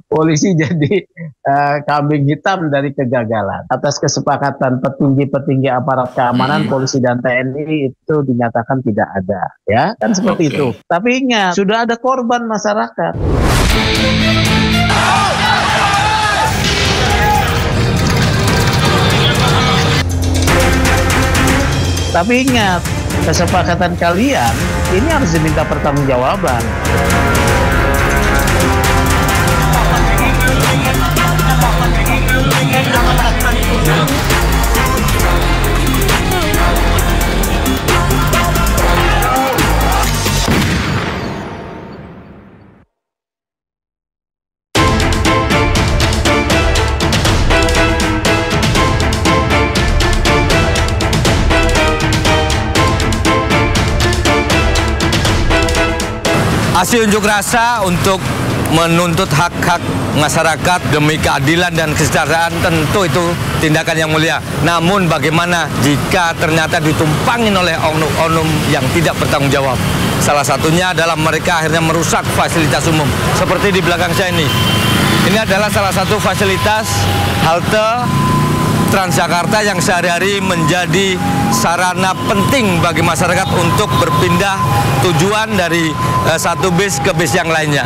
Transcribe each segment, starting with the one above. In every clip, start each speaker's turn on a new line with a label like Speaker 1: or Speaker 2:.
Speaker 1: polisi jadi kambing hitam dari kegagalan. Atas kesepakatan petinggi-petinggi aparat keamanan, polisi dan TNI itu dinyatakan tidak ada, ya kan seperti itu. Tapi ingat, sudah ada korban masyarakat. Tapi ingat, kesepakatan kalian ini harus diminta pertanggungjawaban.
Speaker 2: Aksi unjuk rasa untuk menuntut hak-hak masyarakat demi keadilan dan kesejahteraan tentu itu tindakan yang mulia. Namun bagaimana jika ternyata ditumpangin oleh oknum-oknum yang tidak bertanggung jawab? Salah satunya adalah mereka akhirnya merusak fasilitas umum. Seperti di belakang saya ini. Ini adalah salah satu fasilitas halte Transjakarta yang sehari-hari menjadi sarana penting bagi masyarakat untuk berpindah tujuan dari satu bis ke bis yang lainnya.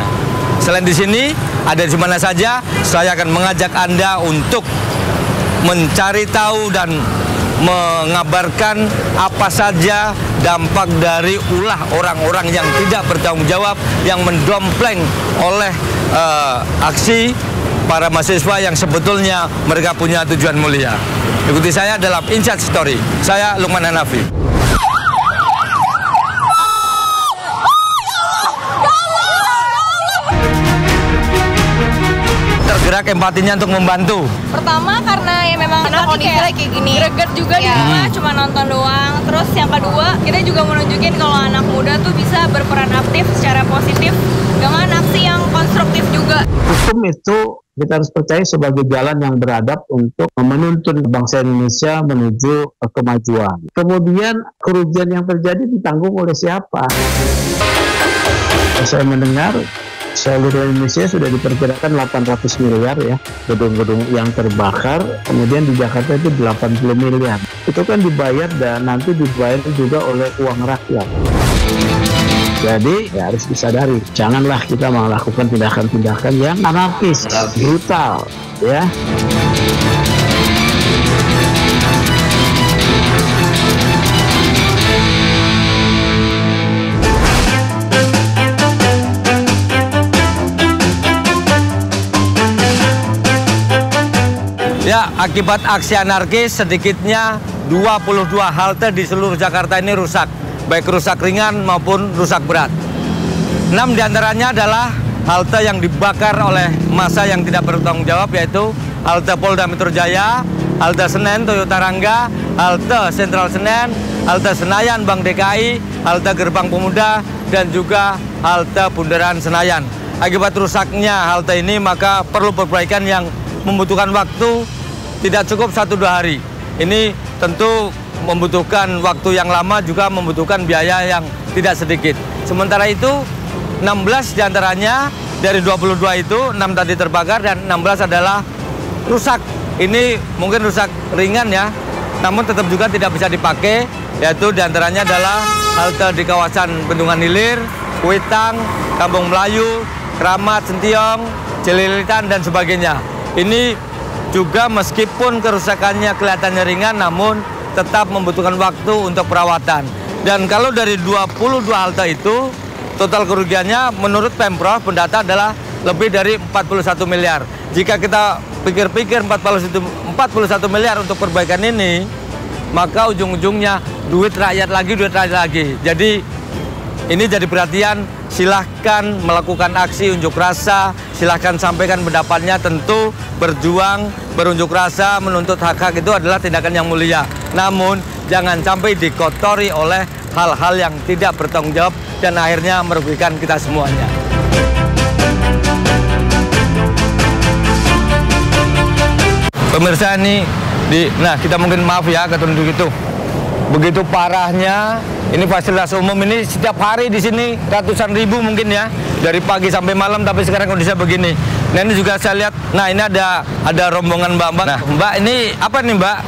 Speaker 2: Selain di sini, ada di mana saja, saya akan mengajak Anda untuk mencari tahu dan mengabarkan apa saja dampak dari ulah orang-orang yang tidak bertanggung jawab, yang mendompleng oleh aksi para mahasiswa yang sebetulnya mereka punya tujuan mulia. Ikuti saya dalam Inside Story. Saya Lukman Hanafi. Tergerak empatinya untuk membantu.
Speaker 3: Pertama karena ya memang kondisi kayak gini, greget juga di rumah cuma nonton doang. Terus yang kedua, kita juga menunjukin kalau anak muda tuh bisa berperan aktif secara positif dengan aksi yang konstruktif juga.
Speaker 1: Hukum itu kita harus percaya sebagai jalan yang beradab untuk menuntun bangsa Indonesia menuju kemajuan. Kemudian kerugian yang terjadi ditanggung oleh siapa? Saya mendengar seluruh Indonesia sudah diperkirakan 800 miliar ya gedung-gedung yang terbakar, kemudian di Jakarta itu 80 miliar. Itu kan dibayar dan nanti dibayar juga oleh uang rakyat. Jadi ya harus disadari, janganlah kita melakukan tindakan-tindakan yang anarkis, brutal, ya.
Speaker 2: Ya, akibat aksi anarkis sedikitnya 22 halte di seluruh Jakarta ini rusak, baik rusak ringan maupun rusak berat. 6 diantaranya adalah halte yang dibakar oleh massa yang tidak bertanggung jawab, yaitu halte Polda Metro Jaya, halte Senen Toyota Rangga, halte Sentral Senen, halte Senayan Bank DKI, halte Gerbang Pemuda, dan juga halte Bundaran Senayan. Akibat rusaknya halte ini maka perlu perbaikan yang membutuhkan waktu tidak cukup 1-2 hari. Ini tentu membutuhkan waktu yang lama, juga membutuhkan biaya yang tidak sedikit. Sementara itu 16 diantaranya dari 22 itu 6 tadi terbakar dan 16 adalah rusak. Ini mungkin rusak ringan ya, namun tetap juga tidak bisa dipakai, yaitu diantaranya adalah halte di kawasan Bendungan Hilir, Kuitang, Kampung Melayu, Kramat, Sentiong, Cililitan, dan sebagainya. Ini juga meskipun kerusakannya kelihatannya ringan, namun tetap membutuhkan waktu untuk perawatan. Dan kalau dari 22 halte itu, total kerugiannya menurut Pemprov mendata adalah lebih dari 41 miliar. Jika kita pikir-pikir 41 miliar untuk perbaikan ini, maka ujung-ujungnya duit rakyat lagi. Jadi ini jadi perhatian, silahkan melakukan aksi unjuk rasa, silahkan sampaikan pendapatnya. Tentu berunjuk rasa, menuntut hak-hak itu adalah tindakan yang mulia. Namun jangan sampai dikotori oleh hal-hal yang tidak bertanggung jawab dan akhirnya merugikan kita semuanya. Pemirsa ini, nah kita mungkin maaf ya ketunjuk itu. begitu parahnya. Ini fasilitas umum ini setiap hari di sini ratusan ribu mungkin ya, dari pagi sampai malam, tapi sekarang kondisinya begini. Nah ini juga saya lihat, nah ini ada rombongan mbak-mbak. Nah mbak ini apa nih mbak?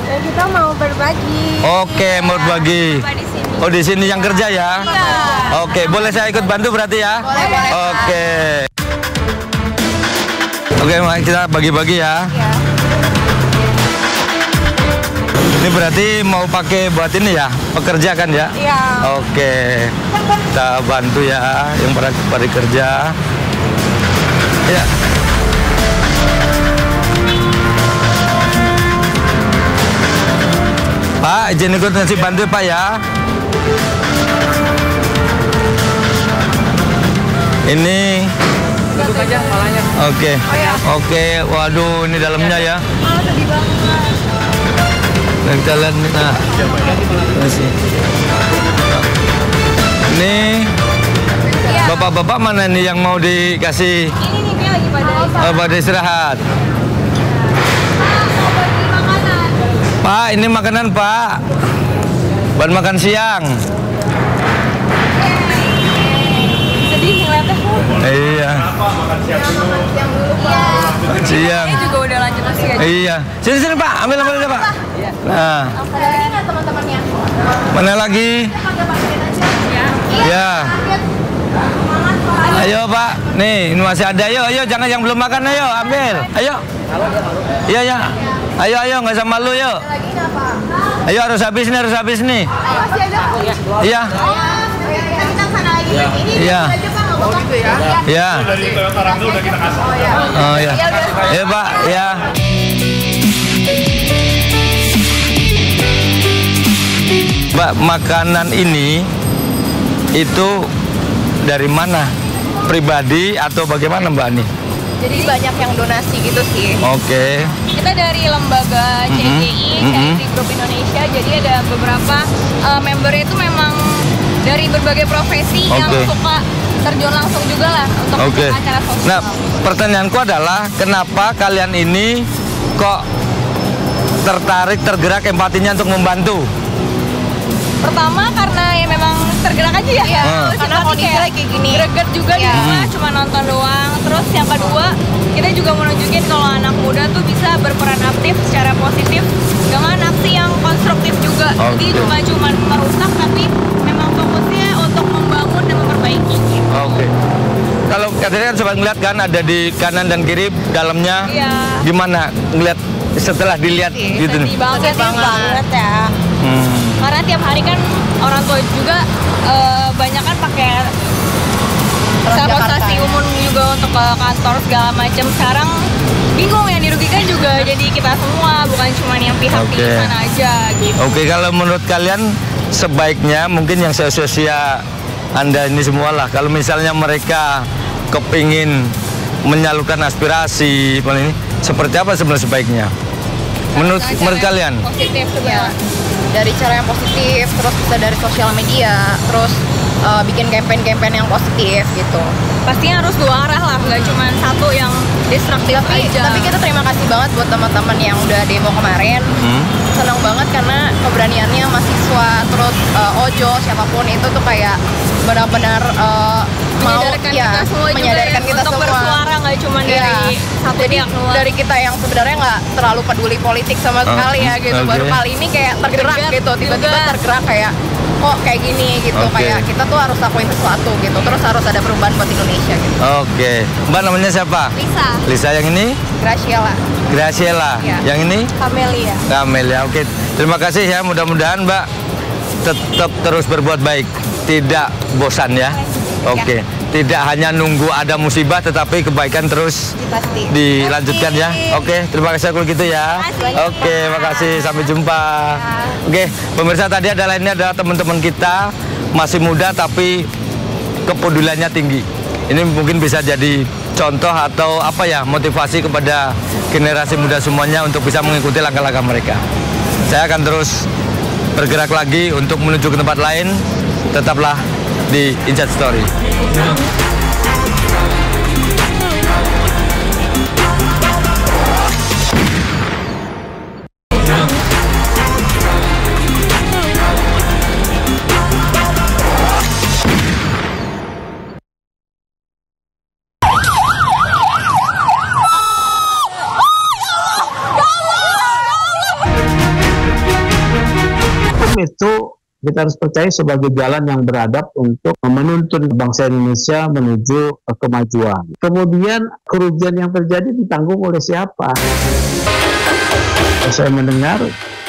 Speaker 4: Ya, kita mau berbagi.
Speaker 2: Oke, mau berbagi. Oh di sini yang kerja ya?
Speaker 4: Iya.
Speaker 2: Oke, boleh saya ikut bantu berarti ya?
Speaker 4: Boleh.
Speaker 2: Oke. Oke, kita bagi-bagi ya.
Speaker 4: Iya.
Speaker 2: Ini berarti mau pakai buat ini ya, pekerja kan ya?
Speaker 4: Iya.
Speaker 2: Oke, kita bantu ya yang pada kerja. Ya. Pak, izin ikut ngasih bantu Pak ya. Ini. Duduk aja malahnya. Oke. Oke, waduh ini dalamnya ya.
Speaker 4: Sedih banget.
Speaker 2: Kita lihat nih, nah, masih. Ini bapak-bapak mana nih yang mau dikasih?
Speaker 3: Ini nih dia lagi
Speaker 2: Pada istirahat. Pak, ini makanan Pak. Buat makan siang.
Speaker 3: sedih ngeliatnya.
Speaker 2: Iya. Siang.
Speaker 3: Ini juga udah lanjut usia.
Speaker 2: Iya. Sini Pak, ambil aja Pak. Nah.
Speaker 4: Teman-temannya.
Speaker 2: Mana lagi? Ya. Ayo Pak, nih ini masih ada. Ayo, jangan yang belum makan, ayo ambil. Ayo. Iya ya. Ayo, nggak usah malu yuk. Ayo harus habis nih. Iya. Iya. Iya.
Speaker 5: Dari Tarangga udah kita kasih.
Speaker 2: Oh ya. Ya Pak, ya. Mbak, makanan ini itu dari mana? Pribadi atau bagaimana Mbak nih?
Speaker 3: Jadi banyak yang donasi gitu sih.
Speaker 2: Oke.
Speaker 3: Kita dari lembaga CGI, Charity Group Indonesia. Jadi ada beberapa membernya itu memang dari berbagai profesi yang suka terjun langsung juga lah untuk acara sosial.
Speaker 2: Nah, pertanyaanku adalah kenapa kalian ini kok tertarik, tergerak empatinya untuk membantu?
Speaker 3: Pertama karena ya memang tergerak aja ya.
Speaker 4: Iya, karena kondisinya kayak gini.
Speaker 3: Greget juga di rumah cuma nonton doang. Terus yang kedua, kita juga mau nunjukin kalau anak muda tuh bisa berperan aktif secara positif dengan aksi yang konstruktif juga. Jadi bukan cuma merusak tapi memang fokusnya untuk membangun dan memperbaiki.
Speaker 2: Oke. Kalau katanya kan sobat ngeliat kan ada di kanan dan kiri dalamnya.
Speaker 3: Iya.
Speaker 2: Gimana ngeliat setelah dilihat gitu nih?
Speaker 3: Sedih banget ya. Karena tiap hari kan orang tua juga banyak kan pakai transportasi umum juga untuk ke kantor segala macam. Sekarang bingung yang dirugikan juga jadi kita semua, bukan cuma yang pihak di sana aja gitu.
Speaker 2: Oke, kalau menurut kalian sebaiknya mungkin yang seusia Anda ini semua lah, kalau misalnya mereka kepingin menyalurkan aspirasi ini, seperti apa sebenarnya sebaiknya? Menurut kalian?
Speaker 3: Positif
Speaker 4: Ya, dari cara yang positif, terus bisa dari sosial media, terus bikin campaign-campaign yang positif gitu.
Speaker 3: Pastinya harus dua arah lah, nggak cuma satu yang destruktif aja.
Speaker 4: Tapi kita terima kasih banget buat teman-teman yang udah demo kemarin. Senang banget karena keberaniannya mahasiswa, terus Ojo, siapapun itu tuh kayak benar-benar mau
Speaker 3: kita semua
Speaker 4: menyadarkan
Speaker 3: juga
Speaker 4: kita
Speaker 3: untuk
Speaker 4: semua
Speaker 3: bersuara, nggak cuma dari satu
Speaker 4: jadi
Speaker 3: pihak luar.
Speaker 4: dari kita yang sebenarnya nggak terlalu peduli politik sama sekali ya gitu, baru kali ini kayak tergerak gitu, tiba-tiba tergerak kayak kok kayak gini gitu, kayak kita tuh harus lakuin sesuatu gitu, terus harus ada perubahan buat Indonesia gitu.
Speaker 2: Oke, Mbak namanya siapa? Lisa yang ini? Graciela.
Speaker 4: Ya.
Speaker 2: Yang ini? Camelia. Oke, terima kasih ya, mudah-mudahan Mbak tetap terus berbuat baik, tidak bosan ya. Oke. Tidak hanya nunggu ada musibah, tetapi kebaikan terus dilanjutkan ya. Oke, terima kasih kalau gitu ya. Oke, makasih. Sampai jumpa. Oke, pemirsa, tadi ini adalah teman-teman kita masih muda tapi kepeduliannya tinggi. Ini mungkin bisa jadi contoh atau apa ya, motivasi kepada generasi muda semuanya untuk bisa mengikuti langkah-langkah mereka. Saya akan terus bergerak lagi untuk menuju ke tempat lain. Tetaplah di Inside Story.
Speaker 1: itu kita harus percaya sebagai jalan yang beradab untuk menuntun bangsa Indonesia menuju kemajuan. Kemudian kerugian yang terjadi ditanggung oleh siapa? Saya mendengar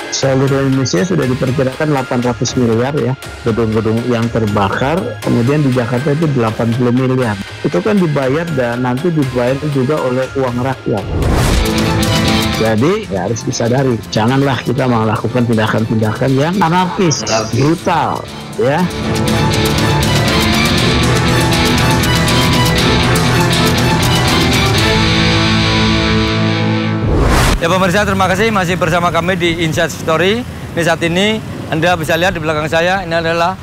Speaker 1: seluruh Indonesia sudah diperkirakan 800 miliar ya gedung-gedung yang terbakar, kemudian di Jakarta itu 80 miliar. Itu kan dibayar dan nanti dibayar juga oleh uang rakyat. Jadi ya harus disadari, janganlah kita melakukan tindakan-tindakan yang anarkis, brutal, ya.
Speaker 2: Ya pemirsa, terima kasih masih bersama kami di Inside Story. Ini saat ini Anda bisa lihat di belakang saya, ini adalah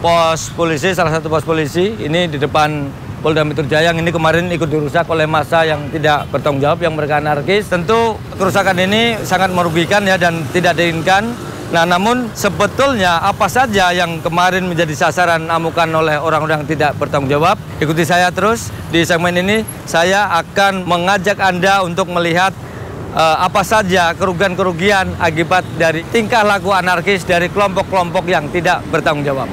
Speaker 2: pos polisi, salah satu pos polisi. Ini di depan Polda Metro Jaya yang ini kemarin ikut dirusak oleh massa yang tidak bertanggung jawab, yang mereka anarkis. Tentu kerusakan ini sangat merugikan ya dan tidak diinginkan. Nah, namun sebetulnya apa saja yang kemarin menjadi sasaran amukan oleh orang-orang yang tidak bertanggung jawab? Ikuti saya terus. Di segmen ini saya akan mengajak Anda untuk melihat apa saja kerugian-kerugian akibat dari tingkah laku anarkis dari kelompok-kelompok yang tidak bertanggung jawab.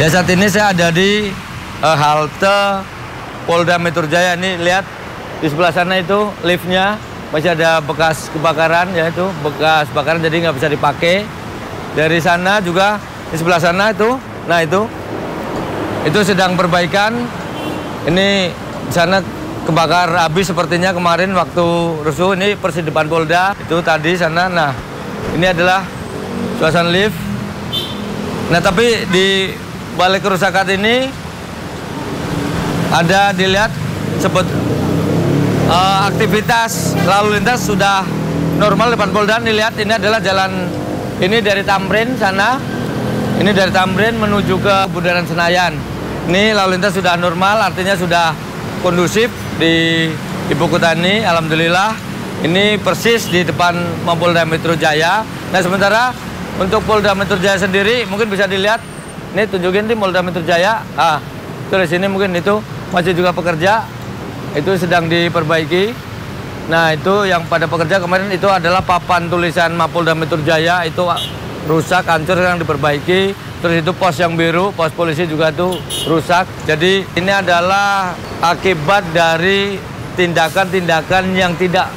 Speaker 2: Ya, saat ini saya ada di halte Polda Metro Jaya. Ini lihat di sebelah sana itu liftnya masih ada bekas kebakaran, yaitu bekas bakaran jadi nggak bisa dipakai. Dari sana juga di sebelah sana itu, nah itu sedang perbaikan. Ini di sana kebakar habis sepertinya kemarin waktu rusuh. Ini persis depan Polda itu tadi sana. Nah ini adalah suasana lift. Nah tapi di balik kerusakan ini ada dilihat aktivitas lalu lintas sudah normal depan Polda. Dilihat ini adalah jalan ini dari Tamrin sana, ini dari Tamrin menuju ke Bundaran Senayan. Ini lalu lintas sudah normal, artinya sudah kondusif di ibu kota ini. Alhamdulillah ini persis di depan Polda Metro Jaya. Nah sementara untuk Polda Metro Jaya sendiri mungkin bisa dilihat. Ini tunjukin di Polda Metro Jaya. Itu di sini mungkin itu masih juga pekerja. Itu sedang diperbaiki. Nah, itu yang pada pekerja kemarin itu adalah papan tulisan Mapolda Metro Jaya itu rusak, hancur, sedang diperbaiki. Terus itu pos yang biru, pos polisi juga itu rusak. Jadi ini adalah akibat dari tindakan-tindakan yang tidak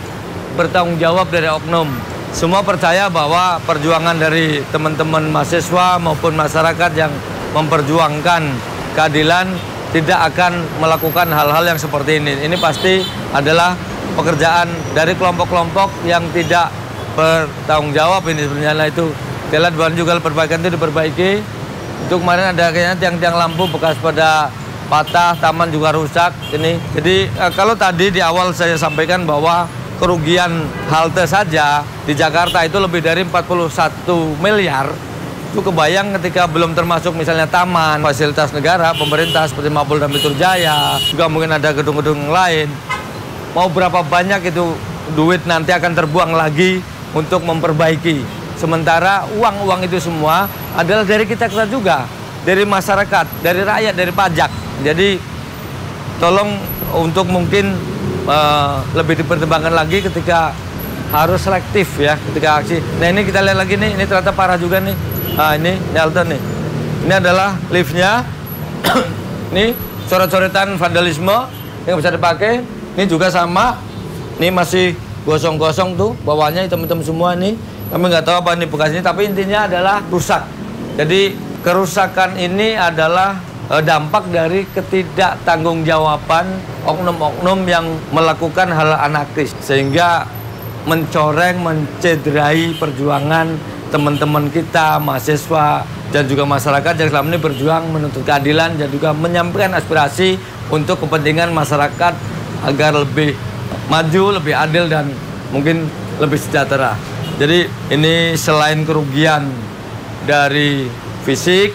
Speaker 2: bertanggung jawab dari oknum. Semua percaya bahwa perjuangan dari teman-teman mahasiswa maupun masyarakat yang memperjuangkan keadilan tidak akan melakukan hal-hal yang seperti ini. Ini pasti adalah pekerjaan dari kelompok-kelompok yang tidak bertanggung jawab ini sebenarnya. Nah, itu lihat bahan juga perbaikan itu diperbaiki. Itu kemarin ada kayaknya tiang-tiang lampu bekas pada patah, taman juga rusak ini. Jadi kalau tadi di awal saya sampaikan bahwa kerugian halte saja di Jakarta itu lebih dari 41 miliar. Itu kebayang ketika belum termasuk misalnya taman, fasilitas negara, pemerintah seperti Mapolda Metro Jaya, juga mungkin ada gedung-gedung lain. Mau berapa banyak itu duit nanti akan terbuang lagi untuk memperbaiki. Sementara uang-uang itu semua adalah dari kita-kita juga, dari masyarakat, dari rakyat, dari pajak. Jadi tolong untuk mungkin lebih dipertimbangkan lagi ketika harus selektif ya ketika aksi. Nah ini kita lihat lagi nih, ini ternyata parah juga nih. Nah ini halte nih. Ini adalah liftnya. Ini coret-coretan vandalisme yang bisa dipakai. Ini juga sama. Ini masih gosong-gosong tuh, bawahnya hitam-hitam semua nih. Kami nggak tahu apa ini bekasnya, tapi intinya adalah rusak. Jadi kerusakan ini adalah dampak dari ketidaktanggung-jawaban oknum-oknum yang melakukan hal anarkis sehingga mencoreng, mencederai perjuangan teman-teman kita, mahasiswa dan juga masyarakat yang selama ini berjuang menuntut keadilan dan juga menyampaikan aspirasi untuk kepentingan masyarakat agar lebih maju, lebih adil dan mungkin lebih sejahtera. Jadi ini selain kerugian dari fisik,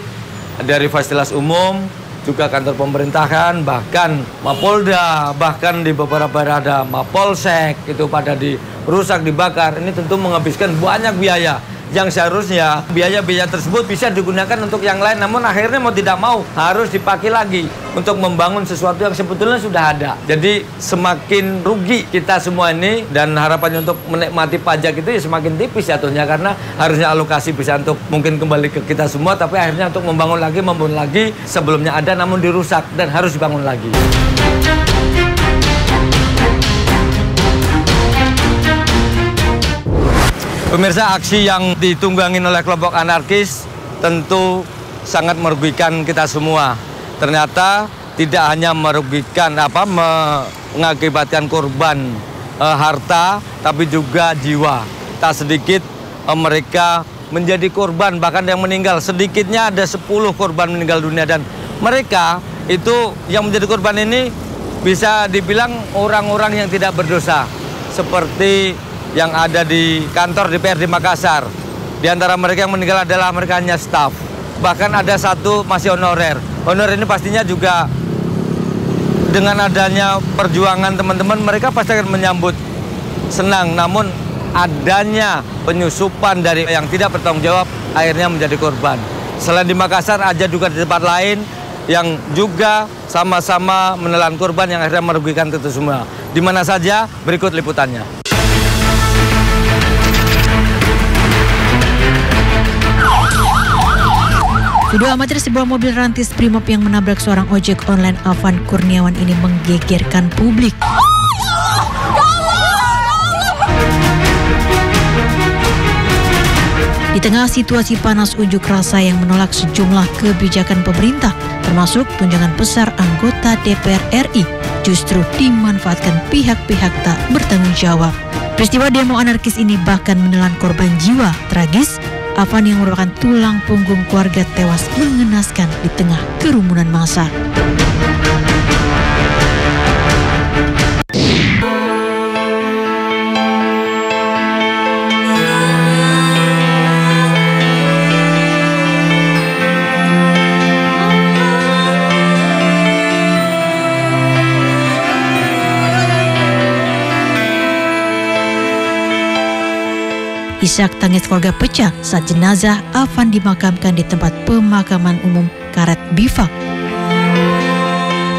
Speaker 2: dari fasilitas umum, juga kantor pemerintahan, bahkan Mapolda, bahkan di beberapa daerah Mapolsek itu pada dirusak, dibakar. Ini tentu menghabiskan banyak biaya yang seharusnya biaya-biaya tersebut bisa digunakan untuk yang lain, namun akhirnya mau tidak mau harus dipakai lagi untuk membangun sesuatu yang sebetulnya sudah ada. Jadi semakin rugi kita semua ini, dan harapannya untuk menikmati pajak itu ya semakin tipis jatuhnya, karena harusnya alokasi bisa untuk mungkin kembali ke kita semua, tapi akhirnya untuk membangun lagi sebelumnya ada namun dirusak dan harus dibangun lagi. Pemirsa, aksi yang ditunggangin oleh kelompok anarkis tentu sangat merugikan kita semua. Ternyata tidak hanya merugikan mengakibatkan korban harta, tapi juga jiwa. Tak sedikit mereka menjadi korban, bahkan yang meninggal. Sedikitnya ada 10 korban meninggal dunia, dan mereka itu yang menjadi korban ini bisa dibilang orang-orang yang tidak berdosa, seperti yang ada di kantor DPRD Makassar. Di antara mereka yang meninggal adalah mereka hanya staf. Bahkan ada satu masih honorer. Honorer ini pastinya juga dengan adanya perjuangan teman-teman, mereka pasti akan menyambut senang. Namun adanya penyusupan dari yang tidak bertanggung jawab akhirnya menjadi korban. Selain di Makassar, ada juga di tempat lain yang juga sama-sama menelan korban yang akhirnya merugikan kita semua. Di mana saja? Berikut liputannya.
Speaker 6: Video amatir sebuah mobil rantis Brimob yang menabrak seorang ojek online Afan Kurniawan ini menggegerkan publik. Di tengah situasi panas unjuk rasa yang menolak sejumlah kebijakan pemerintah, termasuk tunjangan besar anggota DPR RI, justru dimanfaatkan pihak-pihak tak bertanggung jawab. Peristiwa demo anarkis ini bahkan menelan korban jiwa tragis. Afan yang merupakan tulang punggung keluarga tewas mengenaskan di tengah kerumunan massa. Isak tangis keluarga pecah saat jenazah Afan dimakamkan di tempat pemakaman umum Karet Bifak.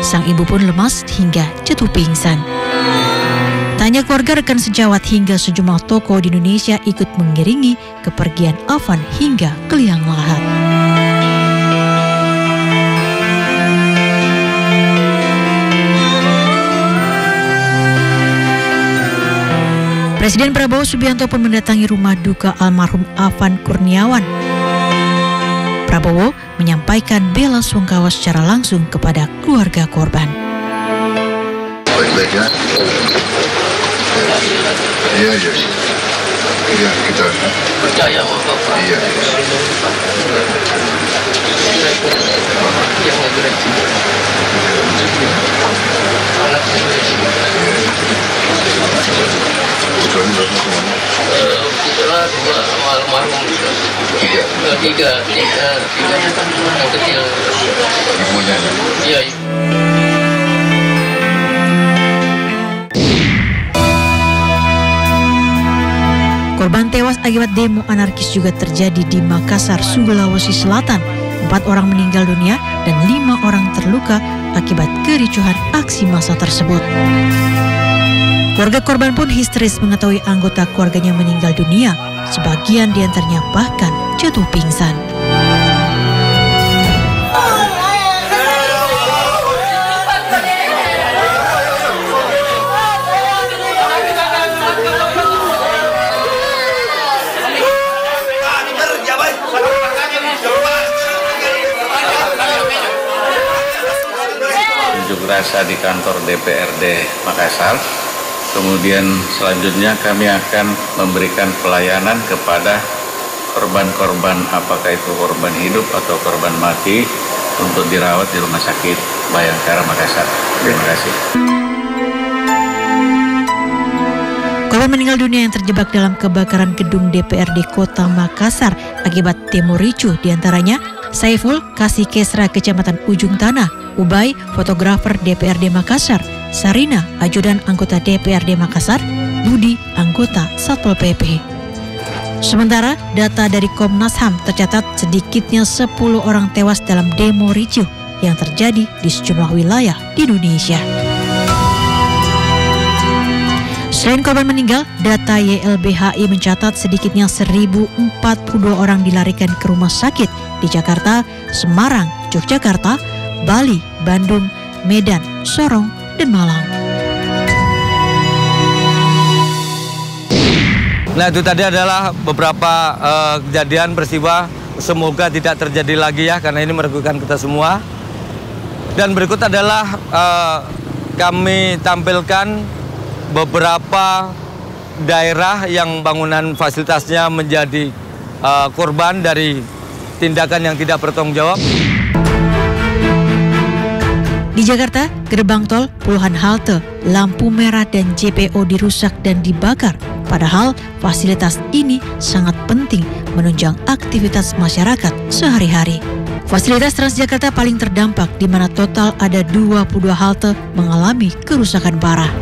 Speaker 6: Sang ibu pun lemas hingga jatuh pingsan. Tanya keluarga, rekan sejawat hingga sejumlah tokoh di Indonesia ikut mengiringi kepergian Afan hingga ke liang lahat. Presiden Prabowo Subianto pun mendatangi rumah duka almarhum Afan Kurniawan. Prabowo menyampaikan bela sungkawa secara langsung kepada keluarga korban.
Speaker 7: Baik-baik ya. Iya. Iya, kita percaya sama Bapak. Iya.
Speaker 8: Setelah dua sama almarhum tiga yang kecil.
Speaker 7: Ibunya.
Speaker 8: Iya.
Speaker 6: Korban tewas akibat demo anarkis juga terjadi di Makassar, Sulawesi Selatan. 4 orang meninggal dunia dan 5 orang terluka akibat kericuhan aksi massa tersebut. Keluarga korban pun histeris mengetahui anggota keluarganya meninggal dunia. Sebagian diantaranya bahkan jatuh pingsan.
Speaker 9: Unjuk rasa di kantor DPRD Makassar. Kemudian selanjutnya kami akan memberikan pelayanan kepada korban-korban, apakah itu korban hidup atau korban mati, untuk dirawat di Rumah Sakit Bayangkara Makassar. Terima kasih.
Speaker 6: Korban meninggal dunia yang terjebak dalam kebakaran gedung DPRD Kota Makassar akibat demo ricuh, diantaranya Saiful Kasih Kesra Kecamatan Ujung Tanah, Ubay, fotografer DPRD Makassar, Sarina, ajudan anggota DPRD Makassar, Budi, anggota Satpol PP. Sementara data dari Komnas HAM tercatat sedikitnya 10 orang tewas dalam demo ricuh yang terjadi di sejumlah wilayah di Indonesia. Selain korban meninggal, data YLBHI mencatat sedikitnya 1.042 orang dilarikan ke rumah sakit di Jakarta, Semarang, Yogyakarta, Bali, Bandung, Medan, Sorong, dan Malang.
Speaker 2: Nah, itu tadi adalah beberapa kejadian peristiwa, semoga tidak terjadi lagi ya, karena ini merugikan kita semua. Dan berikut adalah kami tampilkan beberapa daerah yang bangunan fasilitasnya menjadi korban dari tindakan yang tidak bertanggung jawab.
Speaker 6: Di Jakarta, gerbang tol, puluhan halte, lampu merah dan JPO dirusak dan dibakar. Padahal fasilitas ini sangat penting menunjang aktivitas masyarakat sehari-hari. Fasilitas Transjakarta paling terdampak di mana total ada 22 halte mengalami kerusakan parah.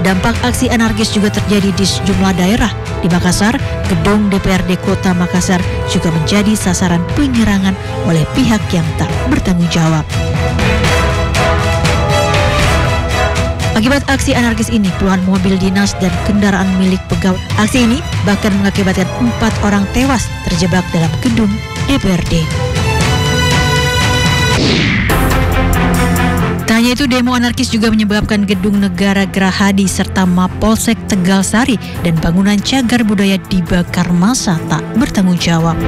Speaker 6: Dampak aksi anarkis juga terjadi di sejumlah daerah. Di Makassar, gedung DPRD Kota Makassar juga menjadi sasaran penyerangan oleh pihak yang tak bertanggung jawab. Akibat aksi anarkis ini, puluhan mobil dinas dan kendaraan milik pegawai. Aksi ini bahkan mengakibatkan 4 orang tewas terjebak dalam gedung DPRD. Tak hanya itu, demo anarkis juga menyebabkan Gedung Negara Gerahadi serta Mapolsek Tegal Sari dan bangunan cagar budaya dibakar massa tak bertanggung jawab.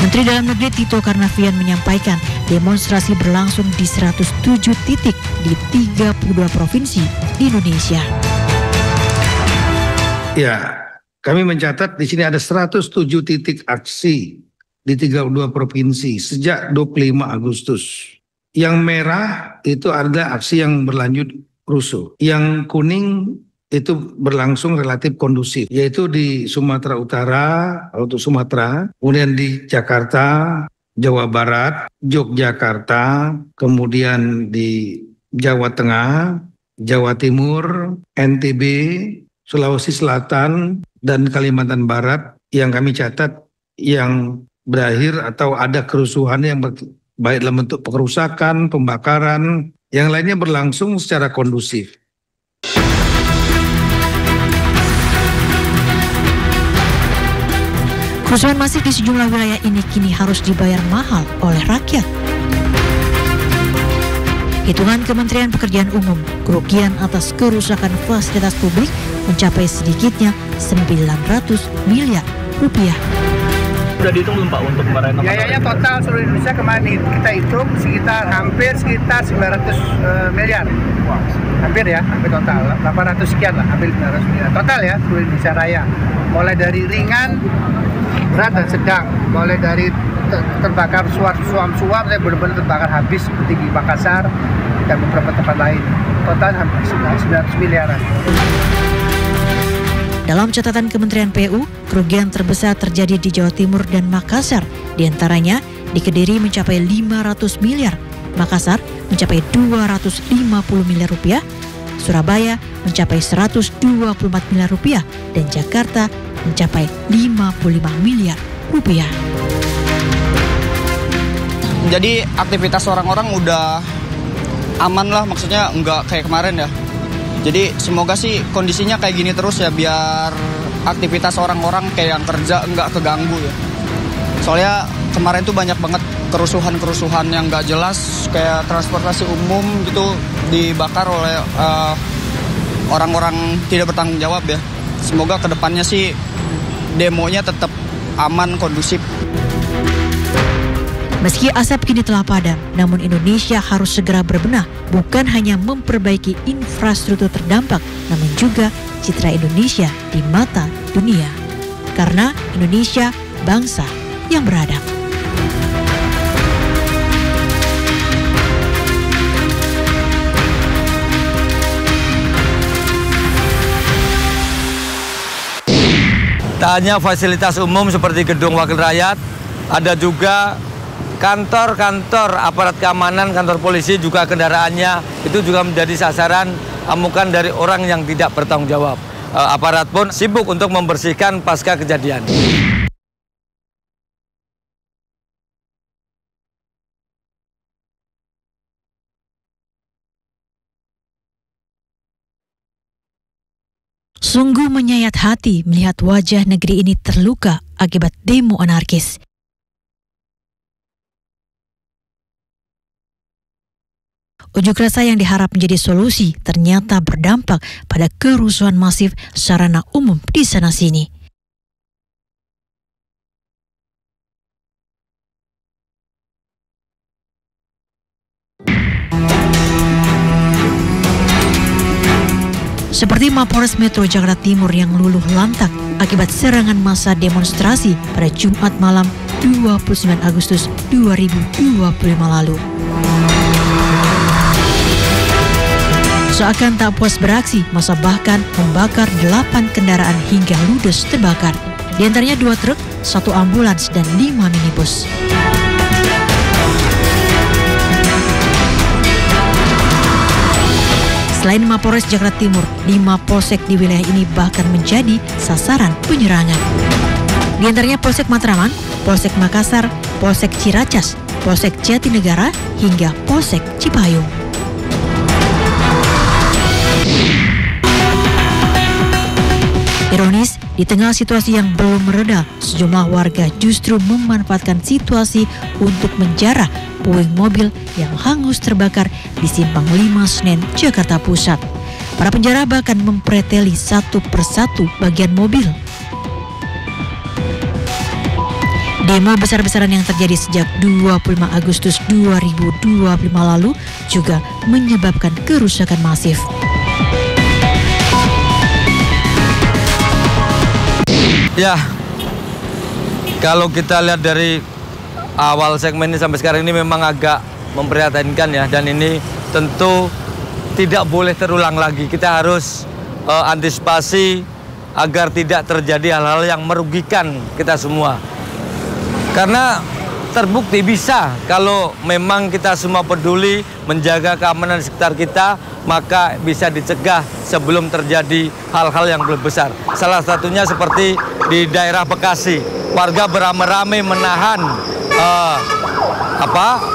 Speaker 6: Menteri Dalam Negeri Tito Karnavian menyampaikan demonstrasi berlangsung di 107 titik di 32 provinsi di Indonesia.
Speaker 10: Ya, kami mencatat di sini ada 107 titik aksi di 32 provinsi sejak 25 Agustus. Yang merah itu ada aksi yang berlanjut rusuh. Yang kuning itu berlangsung relatif kondusif, yaitu di Sumatera Utara, untuk Sumatera, kemudian di Jakarta, Jawa Barat, Yogyakarta, kemudian di Jawa Tengah, Jawa Timur, NTB, Sulawesi Selatan, dan Kalimantan Barat yang kami catat yang berakhir atau ada kerusuhan yang baik dalam bentuk pengerusakan, pembakaran, yang lainnya berlangsung secara kondusif.
Speaker 6: Kerusuhan masif di sejumlah wilayah ini kini harus dibayar mahal oleh rakyat. Hitungan Kementerian Pekerjaan Umum, kerugian atas kerusakan fasilitas publik mencapai sedikitnya 900 miliar rupiah.
Speaker 5: Sudah dihitung belum Pak untuk kemarin?
Speaker 11: Biayanya total seluruh Indonesia kemarin kita hitung hampir sekitar 900 miliar. Wow. Hampir total 800 sekian lah, hampir 900 miliar total ya seluruh Indonesia Raya. Mulai dari ringan, berat dan sedang, mulai dari terbakar suam-suam, saya benar-benar terbakar habis seperti di Makassar dan beberapa tempat lain. Total hampir 900 miliaran.
Speaker 6: Dalam catatan Kementerian PU, kerugian terbesar terjadi di Jawa Timur dan Makassar. Di antaranya, di Kediri mencapai 500 miliar, Makassar mencapai 250 miliar rupiah, Surabaya mencapai 124 miliar rupiah, dan Jakarta mencapai 55 miliar rupiah.
Speaker 12: Jadi aktivitas orang-orang udah aman lah, maksudnya nggak kayak kemarin ya. Jadi semoga sih kondisinya kayak gini terus ya, biar aktivitas orang-orang kayak yang kerja nggak keganggu ya. Soalnya kemarin tuh banyak banget kerusuhan-kerusuhan yang nggak jelas, kayak transportasi umum gitu dibakar oleh orang-orang tidak bertanggung jawab ya. Semoga kedepannya sih demonya tetap aman, kondusif.
Speaker 6: Meski asap kini telah padam, namun Indonesia harus segera berbenah, bukan hanya memperbaiki infrastruktur terdampak, namun juga citra Indonesia di mata dunia. Karena Indonesia bangsa yang beradab.
Speaker 2: Tak hanya fasilitas umum seperti gedung wakil rakyat, ada juga kantor-kantor aparat keamanan, kantor polisi juga kendaraannya itu juga menjadi sasaran amukan dari orang yang tidak bertanggung jawab. Aparat pun sibuk untuk membersihkan pasca kejadian.
Speaker 6: Sungguh menyayat hati melihat wajah negeri ini terluka akibat demo anarkis. Unjuk rasa yang diharap menjadi solusi ternyata berdampak pada kerusuhan masif sarana umum di sana-sini. Seperti Mapolres Metro Jakarta Timur yang luluh lantak akibat serangan massa demonstrasi pada Jumat malam 29 Agustus 2025 lalu. Seakan tak puas beraksi, massa bahkan membakar 8 kendaraan hingga ludes terbakar. Di antaranya 2 truk, 1 ambulans, dan 5 minibus. Selain Mapolres Jakarta Timur, 5 polsek di wilayah ini bahkan menjadi sasaran penyerangan. Di antaranya Polsek Matraman, Polsek Makassar, Polsek Ciracas, Polsek Jatinegara, hingga Polsek Cipayung. Ironis, di tengah situasi yang belum mereda, sejumlah warga justru memanfaatkan situasi untuk menjarah puing mobil yang hangus terbakar di Simpang 5 Senen, Jakarta Pusat. Para penjara bahkan mempreteli satu persatu bagian mobil. Demo besar-besaran yang terjadi sejak 25 Agustus 2025 lalu juga menyebabkan kerusakan masif.
Speaker 2: Ya, kalau kita lihat dari awal segmen ini sampai sekarang ini memang agak memprihatinkan ya, dan ini tentu tidak boleh terulang lagi. Kita harus antisipasi agar tidak terjadi hal-hal yang merugikan kita semua. Karena terbukti bisa kalau memang kita semua peduli menjaga keamanan di sekitar kita, maka bisa dicegah sebelum terjadi hal-hal yang lebih besar. Salah satunya seperti di daerah Bekasi, warga beramai-ramai menahan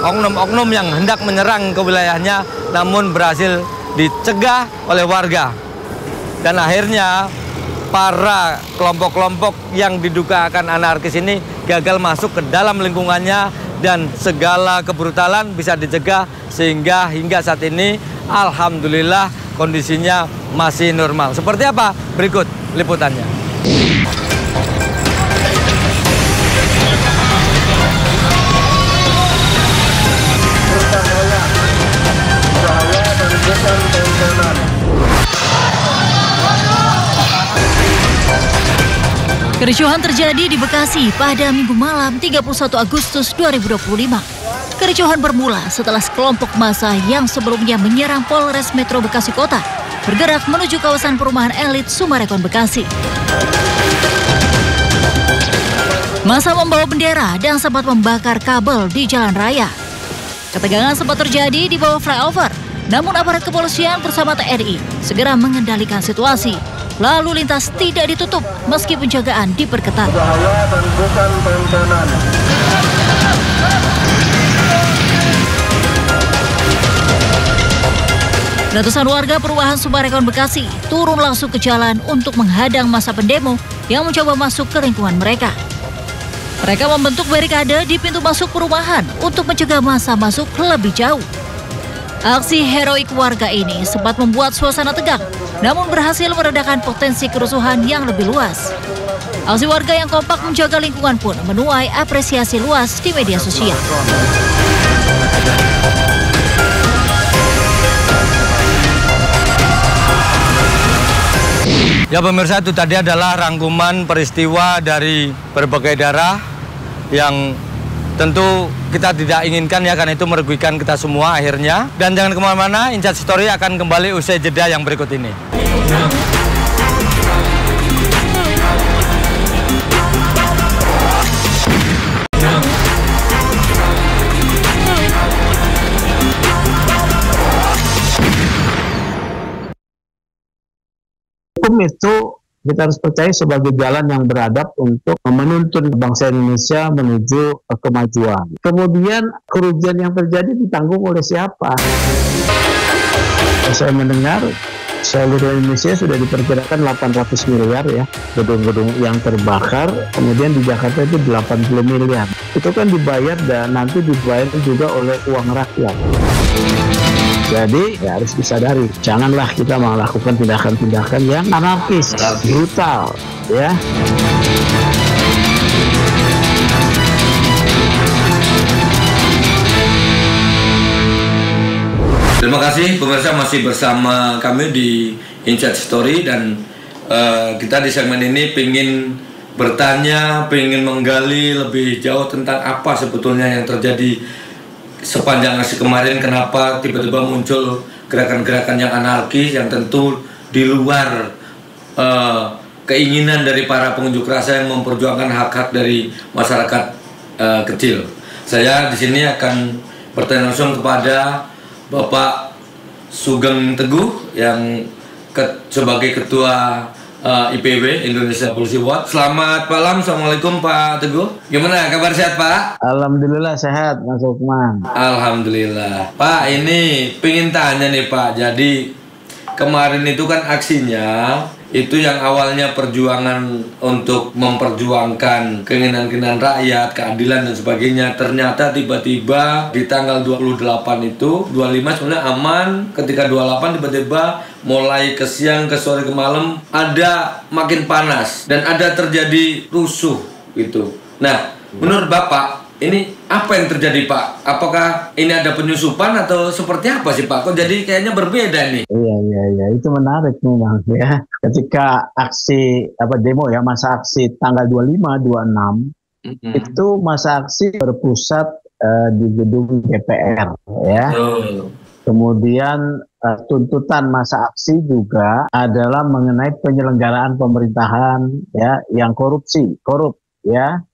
Speaker 2: oknum-oknum yang hendak menyerang ke wilayahnya, namun berhasil dicegah oleh warga. Dan akhirnya para kelompok-kelompok yang diduga akan anarkis ini gagal masuk ke dalam lingkungannya dan segala kebrutalan bisa dicegah, sehingga hingga saat ini alhamdulillah kondisinya masih normal. Seperti apa? Berikut liputannya.
Speaker 6: Kericuhan terjadi di Bekasi pada Minggu malam 31 Agustus 2025. Kericuhan bermula setelah sekelompok massa yang sebelumnya menyerang Polres Metro Bekasi Kota bergerak menuju kawasan perumahan elit Sumarekon Bekasi. Massa membawa bendera dan sempat membakar kabel di jalan raya. Ketegangan sempat terjadi di bawah flyover, namun aparat kepolisian bersama TNI segera mengendalikan situasi. Lalu lintas tidak ditutup meski penjagaan diperketat.
Speaker 13: Bahaya dan bukan tontonan.
Speaker 6: Ratusan warga perumahan Sumarekon Bekasi turun langsung ke jalan untuk menghadang massa pendemo yang mencoba masuk ke lingkungan mereka. Mereka membentuk barikade di pintu masuk perumahan untuk mencegah massa masuk lebih jauh. Aksi heroik warga ini sempat membuat suasana tegang, namun berhasil meredakan potensi kerusuhan yang lebih luas. Aksi warga yang kompak menjaga lingkungan pun menuai apresiasi luas di media sosial.
Speaker 2: Ya pemirsa, itu tadi adalah rangkuman peristiwa dari berbagai daerah yang tentu kita tidak inginkan ya, karena itu merugikan kita semua akhirnya. Dan jangan kemana-mana, Insight Story akan kembali usai jeda yang berikut ini.
Speaker 1: Hukum itu kita harus percaya sebagai jalan yang beradab untuk menuntun bangsa Indonesia menuju kemajuan. Kemudian kerugian yang terjadi ditanggung oleh siapa? Saya mendengar seluruh Indonesia sudah diperkirakan 800 miliar ya gedung-gedung yang terbakar, kemudian di Jakarta itu 80 miliar. Itu kan dibayar dan nanti dibayar juga oleh uang rakyat. Jadi ya harus disadari, janganlah kita melakukan tindakan-tindakan yang anarkis, brutal, ya.
Speaker 2: Terima kasih pemirsa, masih bersama kami di Inside Story dan kita di segmen ini pengen bertanya, pengen menggali lebih jauh tentang apa sebetulnya yang terjadi sepanjang aksi kemarin. Kenapa tiba-tiba muncul gerakan-gerakan yang anarkis yang tentu di luar keinginan dari para pengunjuk rasa yang memperjuangkan hak-hak dari masyarakat kecil. Saya di sini akan bertanya langsung kepada Bapak Sugeng Teguh yang sebagai Ketua IPW Indonesia Policy Watch. Selamat malam, Assalamualaikum Pak Teguh. Gimana kabar, sehat Pak?
Speaker 1: Alhamdulillah sehat Mas Lukman.
Speaker 2: Alhamdulillah. Pak, ini pengen tanya nih Pak. Jadi kemarin itu kan aksinya itu yang awalnya perjuangan untuk memperjuangkan keinginan-keinginan rakyat, keadilan dan sebagainya, ternyata tiba-tiba di tanggal 28 itu, 25 sebenarnya aman, ketika 28 tiba-tiba mulai ke siang, ke sore, ke malam ada makin panas dan ada terjadi rusuh gitu. Nah, menurut Bapak ini apa yang terjadi Pak? Apakah ini ada penyusupan atau seperti apa sih Pak? Kok jadi kayaknya berbeda nih?
Speaker 1: Iya, itu menarik memang ya. Ketika aksi demo ya, masa aksi tanggal 25, 26 itu masa aksi berpusat di gedung DPR ya. Kemudian tuntutan masa aksi juga adalah mengenai penyelenggaraan pemerintahan ya yang korup ya.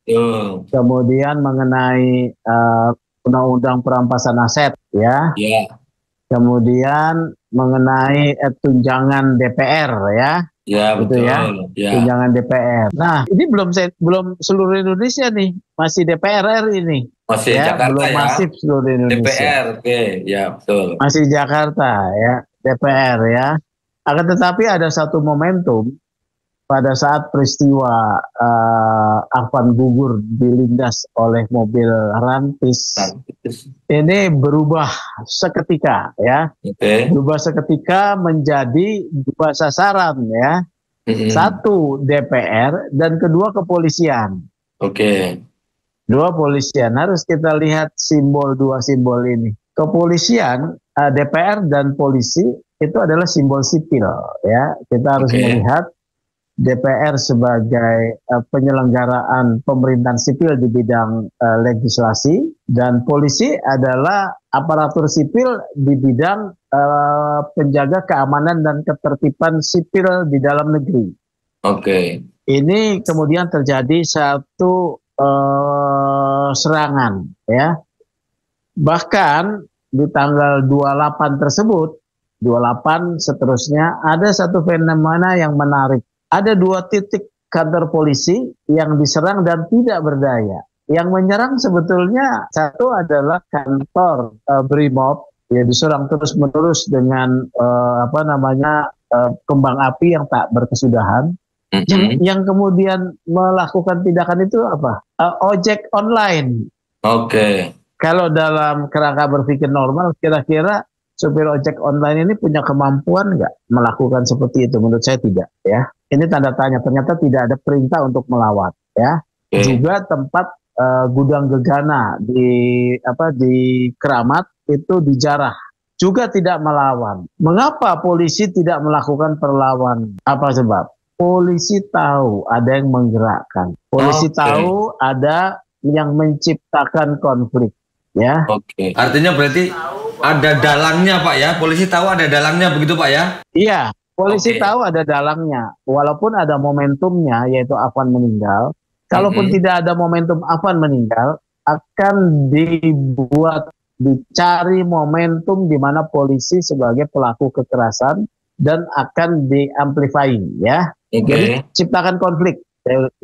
Speaker 1: Kemudian mengenai undang-undang perampasan aset ya. Kemudian mengenai tunjangan DPR ya.
Speaker 2: Ya, betul ya.
Speaker 1: Tunjangan DPR. Nah, ini belum seluruh Indonesia nih, masih DPR RI nih.
Speaker 2: Masih
Speaker 1: ya,
Speaker 2: Jakarta
Speaker 1: belum
Speaker 2: ya.
Speaker 1: Masif seluruh Indonesia.
Speaker 2: DPR, oke, ya betul.
Speaker 1: Masih Jakarta ya, DPR ya. Akan tetapi ada satu momentum pada saat peristiwa Afan gugur dilindas oleh mobil rantis, ini berubah seketika ya, berubah seketika menjadi dua sasaran ya, satu DPR dan kedua kepolisian. Dua polisian, harus kita lihat dua simbol ini. Kepolisian, DPR dan polisi itu adalah simbol sipil ya. Kita harus melihat DPR sebagai penyelenggaraan pemerintahan sipil di bidang legislasi, dan polisi adalah aparatur sipil di bidang penjaga keamanan dan ketertiban sipil di dalam negeri. Ini kemudian terjadi satu serangan ya. Bahkan di tanggal 28 tersebut, 28 seterusnya, ada satu fenomena yang menarik. Ada dua titik kantor polisi yang diserang dan tidak berdaya. Yang menyerang sebetulnya satu adalah kantor Brimob, ya diserang terus-menerus dengan kembang api yang tak berkesudahan. Yang kemudian melakukan tindakan itu apa? Ojek online. Kalau dalam kerangka berpikir normal, kira-kira supir ojek online ini punya kemampuan nggak melakukan seperti itu? Menurut saya tidak ya. Ini tanda tanya, ternyata tidak ada perintah untuk melawan ya. Juga tempat gudang gegana di Keramat itu dijarah, juga tidak melawan. Mengapa polisi tidak melakukan perlawanan? Apa sebab? Polisi tahu ada yang menggerakkan. Polisi tahu ada yang menciptakan konflik ya.
Speaker 2: Artinya berarti ada dalangnya Pak ya? Polisi tahu ada dalangnya begitu Pak ya?
Speaker 1: Iya. Polisi tahu ada dalangnya, walaupun ada momentumnya, yaitu Afan meninggal. Kalaupun tidak ada momentum Afan meninggal, akan dicari momentum di mana polisi sebagai pelaku kekerasan dan akan di-amplifying ya. Jadi ciptakan konflik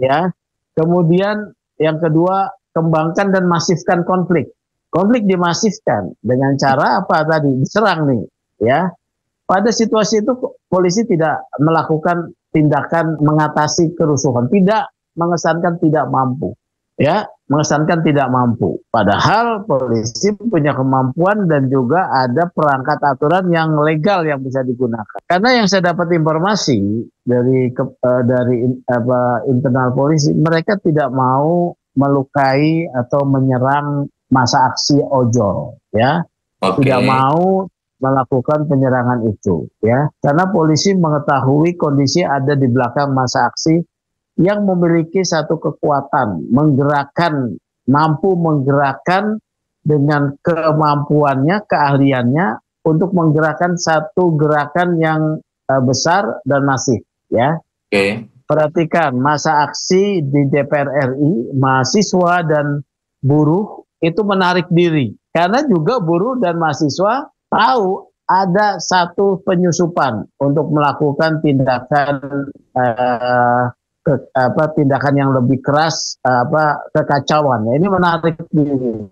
Speaker 1: ya. Kemudian yang kedua, kembangkan dan masifkan konflik. Konflik dimasifkan dengan cara apa tadi? Diserang nih ya. Pada situasi itu polisi tidak melakukan tindakan mengatasi kerusuhan, tidak mengesankan tidak mampu. Ya, mengesankan tidak mampu. Padahal polisi punya kemampuan dan juga ada perangkat aturan yang legal yang bisa digunakan. Karena yang saya dapat informasi dari internal polisi, mereka tidak mau melukai atau menyerang masa aksi ojol, ya. Tidak mau melakukan penyerangan itu, ya. Karena polisi mengetahui kondisi ada di belakang masa aksi yang memiliki satu kekuatan, mampu menggerakkan dengan kemampuannya, keahliannya untuk menggerakkan satu gerakan yang besar dan masif, ya. Perhatikan masa aksi di DPR RI, mahasiswa dan buruh itu menarik diri karena juga buruh dan mahasiswa tahu ada satu penyusupan untuk melakukan tindakan tindakan yang lebih keras, kekacauan. Ini menarik diri.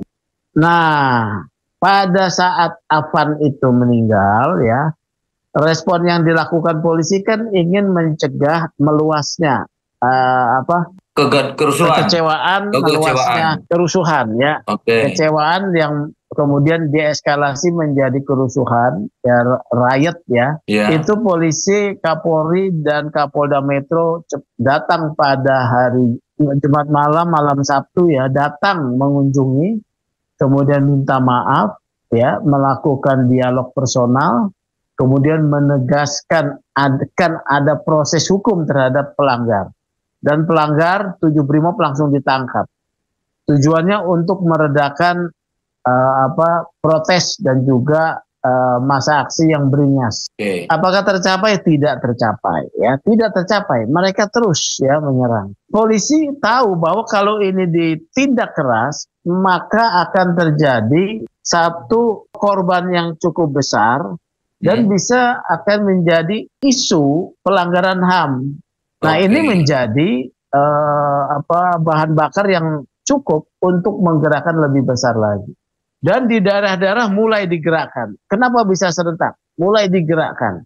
Speaker 1: Nah, pada saat Afan itu meninggal, ya, respon yang dilakukan polisi kan ingin mencegah meluasnya kekecewaan, meluasnya kerusuhan, ya. Kekecewaan yang kemudian dieskalasi menjadi kerusuhan, ya, riot, ya. Itu polisi, Kapolri dan Kapolda Metro datang pada hari Jumat malam Sabtu, ya, datang mengunjungi, kemudian minta maaf, ya, melakukan dialog personal, kemudian menegaskan akan ada proses hukum terhadap pelanggar. Dan pelanggar 7 Brimob langsung ditangkap. Tujuannya untuk meredakan protes dan juga masa aksi yang beringas. Apakah tercapai? Tidak tercapai, ya, tidak tercapai. Mereka terus, ya, menyerang. Polisi tahu bahwa kalau ini ditindak keras, maka akan terjadi satu korban yang cukup besar dan bisa akan menjadi isu pelanggaran HAM. Nah, ini menjadi bahan bakar yang cukup untuk menggerakkan lebih besar lagi. Dan di daerah-daerah mulai digerakkan. Kenapa bisa serentak? Mulai digerakkan.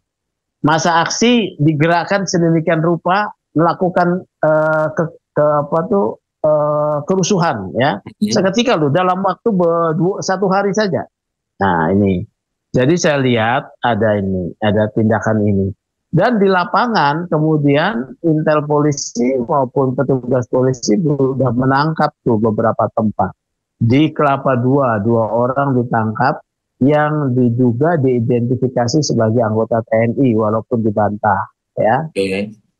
Speaker 1: Masa aksi digerakkan sedemikian rupa, melakukan kerusuhan, ya. Seketika loh, dalam waktu 1 hari saja. Nah, ini. Jadi saya lihat ada tindakan ini. Dan di lapangan kemudian intel polisi maupun petugas polisi sudah menangkap tuh beberapa tempat. Di Kelapa II, 2 orang ditangkap yang diduga diidentifikasi sebagai anggota TNI walaupun dibantah, ya.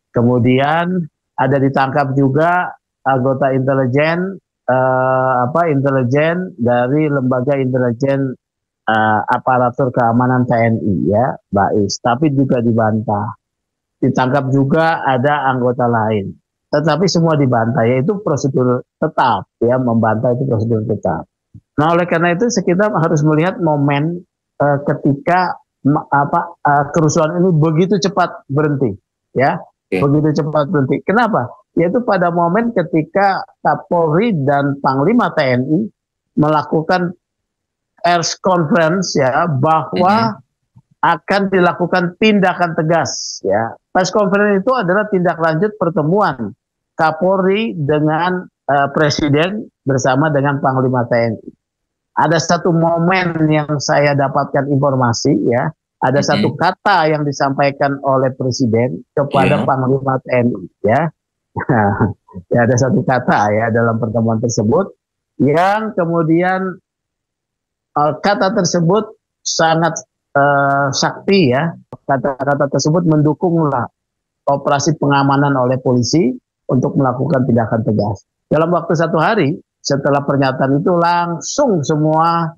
Speaker 1: Kemudian ada ditangkap juga anggota intelijen dari lembaga intelijen aparatur keamanan TNI, ya, BAIS, tapi juga dibantah. Ditangkap juga ada anggota lain, tetapi semua dibantah, yaitu prosedur tetap, ya, membantah itu prosedur tetap. Nah, oleh karena itu kita harus melihat momen ketika kerusuhan ini begitu cepat berhenti, ya, begitu cepat berhenti. Kenapa? Yaitu pada momen ketika Kapolri dan Panglima TNI melakukan pers conference, ya, bahwa akan dilakukan tindakan tegas, ya. Pers conference itu adalah tindak lanjut pertemuan Kapolri dengan Presiden bersama dengan Panglima TNI. Ada satu momen yang saya dapatkan informasi, ya, ada satu kata yang disampaikan oleh Presiden kepada Panglima TNI, ya. Ya, ada satu kata, ya, dalam pertemuan tersebut yang kemudian kata tersebut sangat sakti, ya. Kata-kata tersebut mendukunglah operasi pengamanan oleh polisi untuk melakukan tindakan tegas. Dalam waktu 1 hari setelah pernyataan itu langsung semua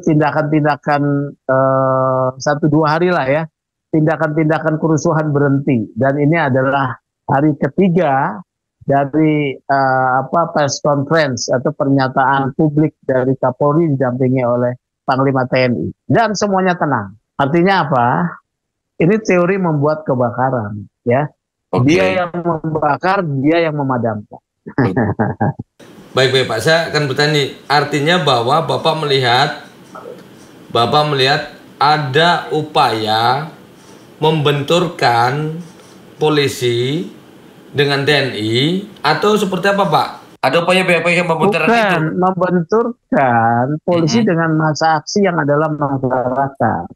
Speaker 1: tindakan-tindakan 1-2 hari lah, ya, tindakan-tindakan kerusuhan berhenti. Dan ini adalah hari ketiga dari press conference atau pernyataan publik dari Kapolri didampingi oleh Panglima TNI, dan semuanya tenang. Artinya apa? Ini teori membuat kebakaran, ya. Dia yang membakar, dia yang memadamkan.
Speaker 2: Baik Pak, saya akan bertanya, artinya bahwa Bapak melihat ada upaya membenturkan polisi dengan TNI atau seperti apa Pak? Ada upaya yang membenturkan itu?
Speaker 1: Bukan, membenturkan polisi dengan massa aksi yang adalah masyarakat.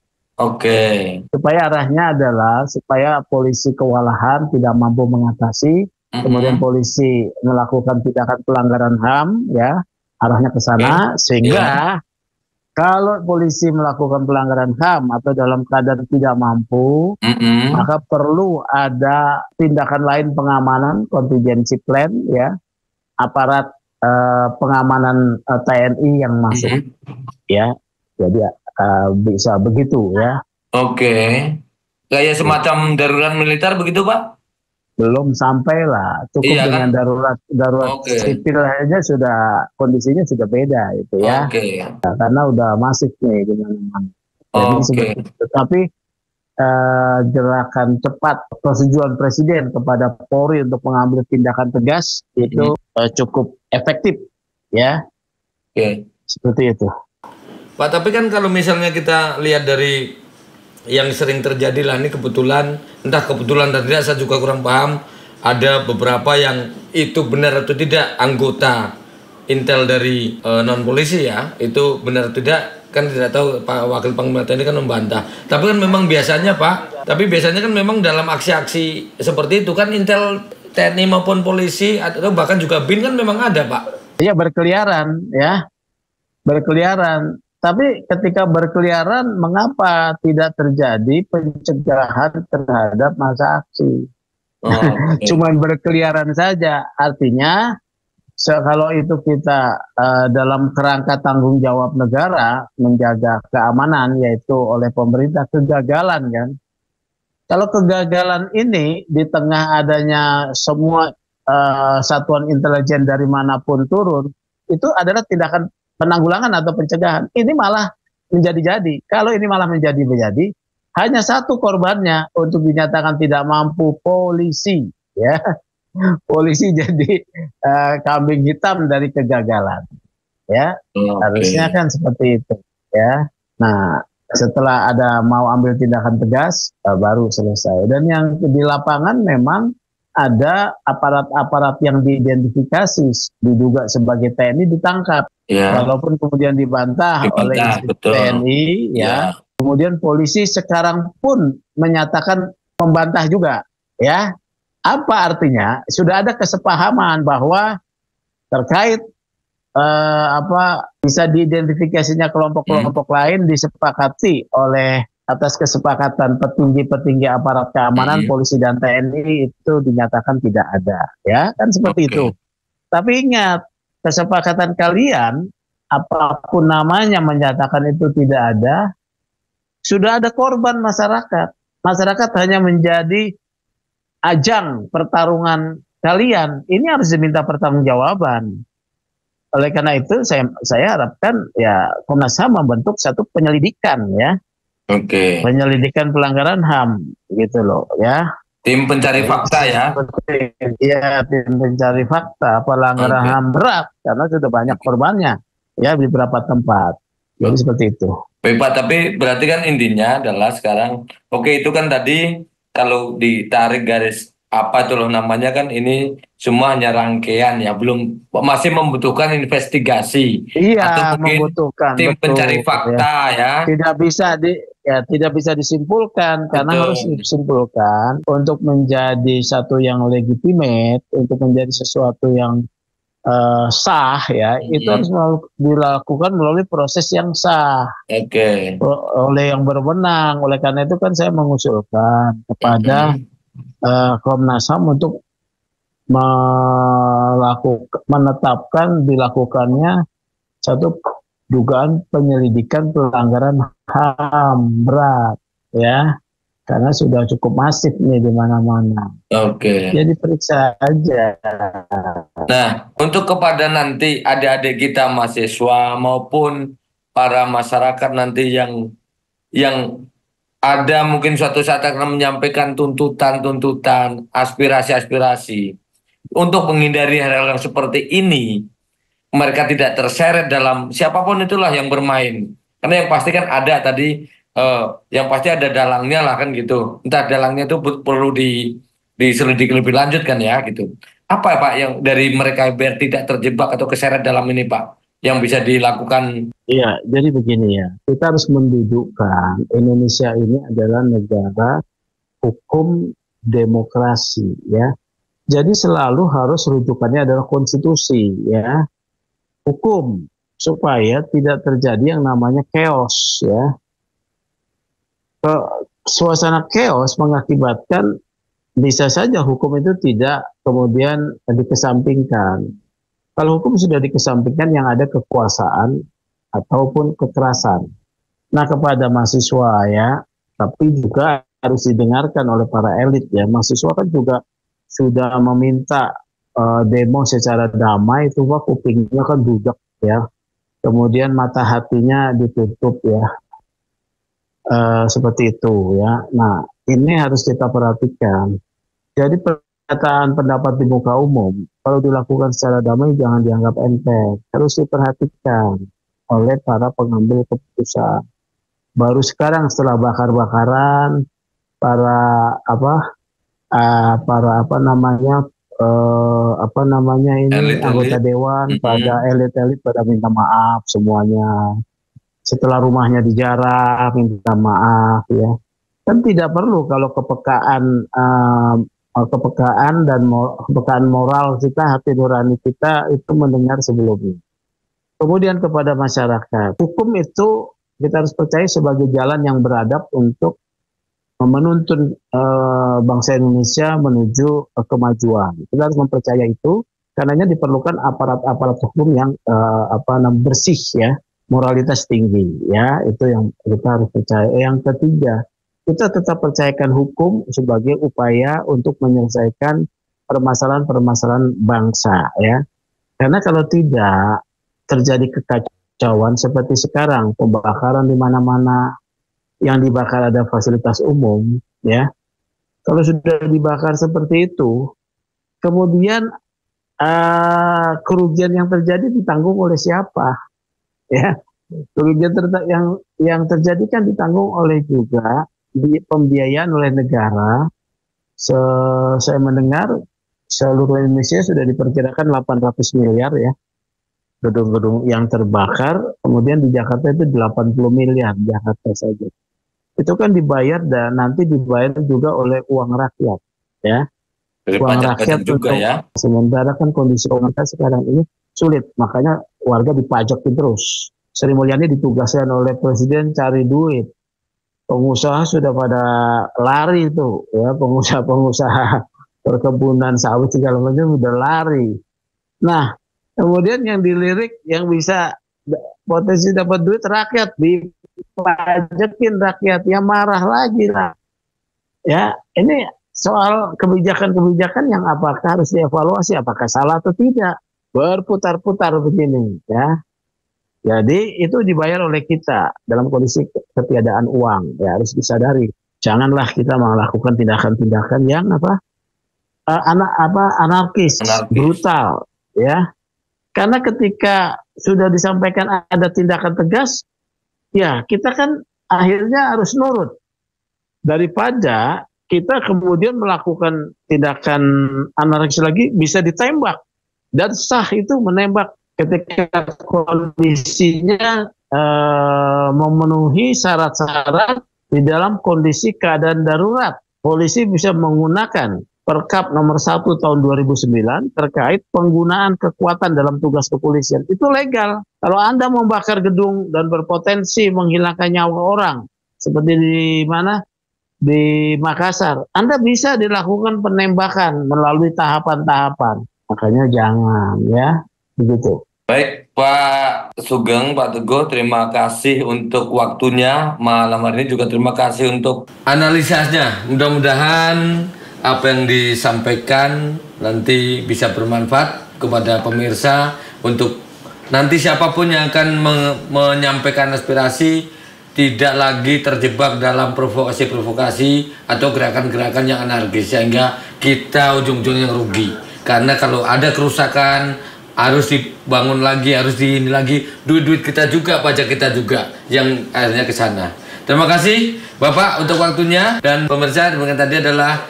Speaker 1: Supaya arahnya adalah supaya polisi kewalahan tidak mampu mengatasi, kemudian polisi melakukan tindakan pelanggaran HAM, ya, arahnya ke sana, sehingga kalau polisi melakukan pelanggaran HAM atau dalam keadaan tidak mampu, maka perlu ada tindakan lain pengamanan, contingency plan, ya, aparat pengamanan TNI yang masuk, ya, jadi bisa begitu, ya.
Speaker 2: Kayak semacam darurat militer begitu Pak?
Speaker 1: Belum sampai lah, cukup dengan darurat sipil aja sudah kondisinya sudah beda itu ya. Nah, karena udah masif nih di mana-mana. Tapi gerakan cepat persetujuan Presiden kepada Polri untuk mengambil tindakan tegas itu cukup efektif ya. Seperti itu.
Speaker 2: Pak, tapi kan kalau misalnya kita lihat dari yang sering terjadi lah, ini kebetulan, entah kebetulan dan tidak, saya juga kurang paham, ada beberapa yang itu benar atau tidak anggota intel dari non polisi ya, itu benar atau tidak kan tidak tahu. Pak Wakil Panglima TNI kan membantah, tapi kan memang biasanya Pak, kan memang dalam aksi-aksi seperti itu kan intel TNI maupun polisi atau bahkan juga BIN kan memang ada Pak.
Speaker 1: Iya, berkeliaran ya, berkeliaran. Tapi ketika berkeliaran, mengapa tidak terjadi pencegahan terhadap massa aksi? Cuman berkeliaran saja. Artinya, kalau itu kita dalam kerangka tanggung jawab negara, menjaga keamanan, yaitu oleh pemerintah, kegagalan kan. Kalau kegagalan ini di tengah adanya semua satuan intelijen dari manapun turun, itu adalah tindakan penanggulangan atau pencegahan. Ini malah menjadi-jadi. Kalau ini malah menjadi-jadi, hanya satu korbannya untuk dinyatakan tidak mampu, polisi. Ya, polisi jadi kambing hitam dari kegagalan. Ya, harusnya kan seperti itu. Ya, nah setelah ada mau ambil tindakan tegas, baru selesai. Dan yang di lapangan memang ada aparat-aparat yang diidentifikasi diduga sebagai TNI ditangkap. Walaupun kemudian dibantah oleh TNI, ya. Kemudian polisi sekarang pun menyatakan membantah juga, ya. Apa artinya? Sudah ada kesepahaman bahwa terkait bisa diidentifikasinya kelompok-kelompok lain disepakati oleh atas kesepakatan petinggi-petinggi aparat keamanan polisi dan TNI itu dinyatakan tidak ada, ya kan seperti itu. Tapi ingat, kesepakatan kalian apapun namanya menyatakan itu tidak ada, sudah ada korban masyarakat. Masyarakat hanya menjadi ajang pertarungan kalian. Ini harus diminta pertanggungjawaban. Oleh karena itu saya harapkan ya Komnas HAM membentuk satu penyelidikan ya. Penyelidikan pelanggaran HAM gitu loh ya.
Speaker 2: Tim pencari fakta ya.
Speaker 1: Iya, tim pencari fakta pelanggaran HAM berat karena sudah banyak korbannya ya di beberapa tempat. Jadi seperti itu.
Speaker 2: Baik Pak, tapi berarti kan intinya adalah sekarang itu kan tadi kalau ditarik garis apa itu loh namanya kan ini semua hanya rangkaian ya, belum masih membutuhkan investigasi.
Speaker 1: Iya,
Speaker 2: atau mungkin
Speaker 1: membutuhkan
Speaker 2: tim pencari fakta ya.
Speaker 1: Tidak bisa disimpulkan karena harus disimpulkan untuk menjadi satu yang legitimate, untuk menjadi sesuatu yang sah ya, itu harus dilakukan melalui proses yang sah oleh yang berwenang. Oleh karena itu kan saya mengusulkan kepada Komnas HAM untuk menetapkan dilakukannya satu dugaan penyelidikan pelanggaran HAM berat ya, karena sudah cukup masif nih di mana-mana. Jadi periksa aja.
Speaker 2: Nah, untuk kepada nanti adik-adik kita mahasiswa maupun para masyarakat nanti yang ada mungkin suatu saat akan menyampaikan tuntutan-tuntutan, aspirasi-aspirasi. Untuk menghindari hal-hal yang seperti ini, mereka tidak terseret dalam siapapun itulah yang bermain. Karena yang pasti kan ada tadi, yang pasti ada dalangnya lah kan gitu. Entah dalangnya itu perlu diselidiki lebih lanjut kan ya gitu. Apa Pak yang dari mereka biar tidak terjebak atau keseret dalam ini Pak? Yang bisa dilakukan?
Speaker 1: Iya, jadi begini ya, kita harus mendudukkan Indonesia ini adalah negara hukum demokrasi ya. Jadi selalu harus rujukannya adalah konstitusi ya, hukum, supaya tidak terjadi yang namanya chaos ya. Suasana chaos mengakibatkan bisa saja hukum itu tidak kemudian dikesampingkan. Kalau hukum sudah dikesampingkan, yang ada kekuasaan ataupun kekerasan. Nah, kepada mahasiswa ya, tapi juga harus didengarkan oleh para elit ya. Mahasiswa kan juga sudah meminta demo secara damai, itu wah kupingnya kan budak ya. Kemudian mata hatinya ditutup ya. Seperti itu ya. Nah, ini harus kita perhatikan. Jadi pernyataan pendapat di muka umum kalau dilakukan secara damai jangan dianggap enteng, harus diperhatikan oleh para pengambil keputusan. Baru sekarang setelah bakar-bakaran para anggota dewan, pada elit-elit pada minta maaf semuanya. Setelah rumahnya dijarah minta maaf ya. Kan tidak perlu kalau kepekaan kepekaan moral kita, hati nurani kita itu mendengar sebelumnya. Kemudian kepada masyarakat, hukum itu kita harus percaya sebagai jalan yang beradab untuk menuntun bangsa Indonesia menuju kemajuan. Kita harus mempercaya itu, karenanya diperlukan aparat-aparat hukum yang bersih ya, moralitas tinggi ya, itu yang kita harus percaya. Yang ketiga, kita tetap percayakan hukum sebagai upaya untuk menyelesaikan permasalahan-permasalahan bangsa ya. Karena kalau tidak terjadi kekacauan seperti sekarang, pembakaran di mana-mana, yang dibakar ada fasilitas umum ya. Kalau sudah dibakar seperti itu, kemudian kerugian yang terjadi ditanggung oleh siapa? Ya. Kerugian yang terjadi kan ditanggung oleh juga pembiayaan oleh negara. Saya mendengar seluruh Indonesia sudah diperkirakan 800 miliar ya gedung-gedung yang terbakar, kemudian di Jakarta itu 80 miliar Jakarta saja. Itu kan dibayar dan nanti dibayar juga oleh uang rakyat ya. Uang rakyat juga ya. Sementara kan kondisi kita sekarang ini sulit, makanya warga dipajakin terus. Sri Mulyani ditugaskan oleh presiden cari duit. Pengusaha sudah pada lari itu ya, pengusaha perkebunan sawit segala macam sudah lari. Nah, kemudian yang dilirik yang bisa potensi dapat duit rakyat, dipajakin rakyat, ya marah lagi lah. Ya, ini soal kebijakan-kebijakan yang apakah harus dievaluasi, apakah salah atau tidak, berputar-putar begini ya. Jadi itu dibayar oleh kita dalam kondisi ketiadaan uang, ya harus disadari. Janganlah kita melakukan tindakan-tindakan yang anarkis, brutal, ya. Karena ketika sudah disampaikan ada tindakan tegas, ya kita kan akhirnya harus nurut. Daripada kita kemudian melakukan tindakan anarkis lagi, bisa ditembak. Dan sah itu menembak ketika kondisinya memenuhi syarat-syarat di dalam kondisi keadaan darurat. Polisi bisa menggunakan Perkap nomor 1 tahun 2009 terkait penggunaan kekuatan dalam tugas kepolisian. Itu legal. Kalau Anda membakar gedung dan berpotensi menghilangkan nyawa orang, seperti di mana? Di Makassar, Anda bisa dilakukan penembakan melalui tahapan-tahapan. Makanya jangan ya, begitu.
Speaker 2: Baik Pak Sugeng, Pak Teguh, terima kasih untuk waktunya malam hari ini, juga terima kasih untuk analisanya. Mudah-mudahan apa yang disampaikan nanti bisa bermanfaat kepada pemirsa untuk nanti siapapun yang akan menyampaikan aspirasi tidak lagi terjebak dalam provokasi-provokasi atau gerakan-gerakan yang anarkis sehingga kita ujung-ujungnya rugi. Karena kalau ada kerusakan harus dibangun lagi, harus ini lagi, duit-duit kita juga, pajak kita juga yang akhirnya ke sana. Terima kasih Bapak untuk waktunya, dan pemirsa, dengan tadi adalah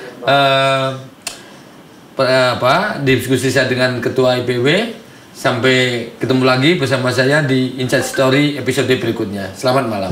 Speaker 2: diskusi saya dengan Ketua IPW. Sampai ketemu lagi bersama saya di Inside Story episode berikutnya. Selamat malam.